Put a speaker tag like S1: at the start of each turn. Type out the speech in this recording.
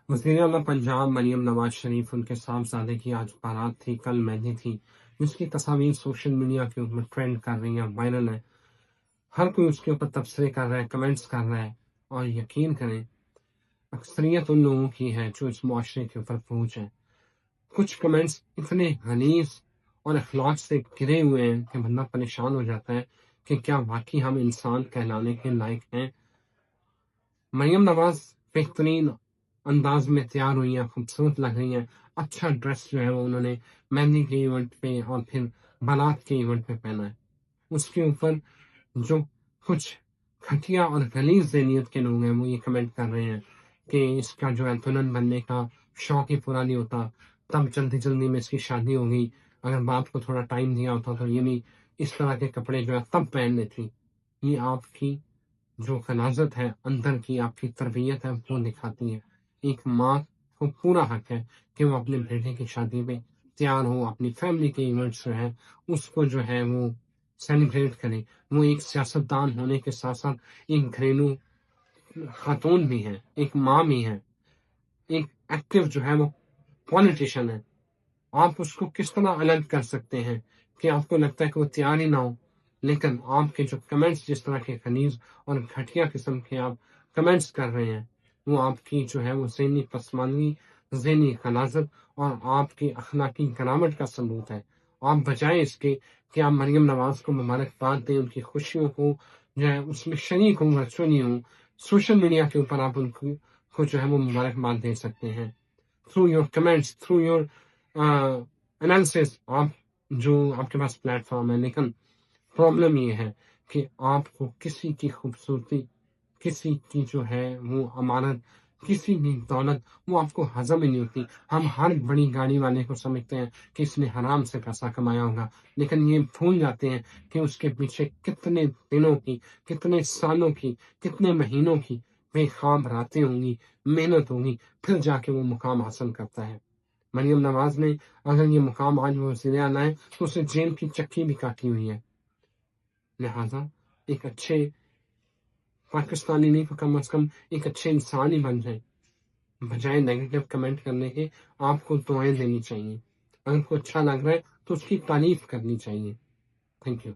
S1: वज़ीर-ए-आला पंजाब मरियम नवाज शरीफ उनके साहबजादे की आज बारात थी, कल मेहंदी थी, जिसकी तस्वीर सोशल मीडिया के ऊपर ट्रेंड कर रही हैं, वायरल है। हर कोई उसके ऊपर तबसरे कर रहा है, कमेंट्स कर रहा है और यकीन करें अक्सरियत उन लोगों की है जो इस मुआशरे के ऊपर पहुँच है। कुछ कमेंट्स इतने गलीज़ और अखलाक से घिरे हुए हैं कि बंदा परेशान हो जाता है कि क्या वाक़ई हम इंसान कहलाने के लायक हैं? मरियम नवाज़ बेहतरीन अंदाज में तैयार हुई हैं, खूबसूरत लग रही हैं। अच्छा ड्रेस जो है वो उन्होंने मेहंदी के इवेंट पे और फिर बारात के इवेंट पे पहना है। उसके ऊपर जो कुछ घटिया और गलीज़ ज़हनियत के लोग हैं वो ये कमेंट कर रहे हैं कि इसका जो है दुल्हन बनने का शौक ही पूरा नहीं होता, तब जल्दी-जल्दी में इसकी शादी हो गई। अगर बाप को थोड़ा टाइम दिया होता तो ये भी इस तरह के कपड़े जो है तब पहन लेती। ये आपकी जो ग़लाज़त है अंदर की, आपकी तरबियत है वो दिखाती है। एक माँ को पूरा हक है कि वो अपने बेटे की शादी पे तैयार हो, अपनी फैमिली के इवेंट्स जो हैं उसको जो है वो सेलिब्रेट करे। वो एक सियासतदान होने के साथ-साथ एक घरेलू खातून भी हैं, एक माँ भी हैं, एक एक्टिव जो है वो पॉलिटिशियन है। आप उसको किस तरह अलग कर सकते हैं कि आपको लगता है कि वो तैयार ही ना हो। लेकिन आपके जो कमेंट्स जिस तरह के ग़लीज़ और घटिया किस्म के आप कमेंट्स कर रहे हैं, वो आपकी जो है वो ज़हनी पसमानगी, ज़हनी ग़लाज़त और आपकी अख़लाक़ी गिरावट का सबूत है। आप बजाए इसके कि आप मरियम नवाज़ को मुबारकबाद दें, उनकी खुशियों को जो है उसमें शरीक हों, वर्चुअली हों, सोशल मीडिया के ऊपर आप उनको को जो है वो मुबारकबाद दे सकते हैं। Through your comments, through your analysis आप जो आपके पास प्लेटफ़ॉर्म है, लेकिन प्रॉब्लम ये है कि आपको किसी की खूबसूरती, किसी की जो है वो अमानत, किसी की दौलत वो आपको हज़म ही नहीं होती। हम हर बड़ी गाड़ी वाले को समझते हैं कि इसने हराम से पैसा कमाया होगा, लेकिन ये भूल जाते हैं कि उसके पीछे कितने दिनों की, कितने सालों की, कितने महीनों की बेख़ाब रातें होंगी, मेहनत होगी, फिर जाके वो मुकाम हासिल करता है। मरियम नवाज़ ने अगर ये मुकाम आज वो वज़ीर-ए-आला है, तो उसे जेल की चक्की भी काटी हुई है। लिहाज़ा एक अच्छे पाकिस्तानी नहीं तो कम से कम एक अच्छे इंसान ही बन जाएँ। बजाय नेगेटिव कमेंट करने के आपको दुआएँ देनी चाहिए। अगर आपको अच्छा लग रहा है तो उसकी तारीफ़ करनी चाहिए। Thank you.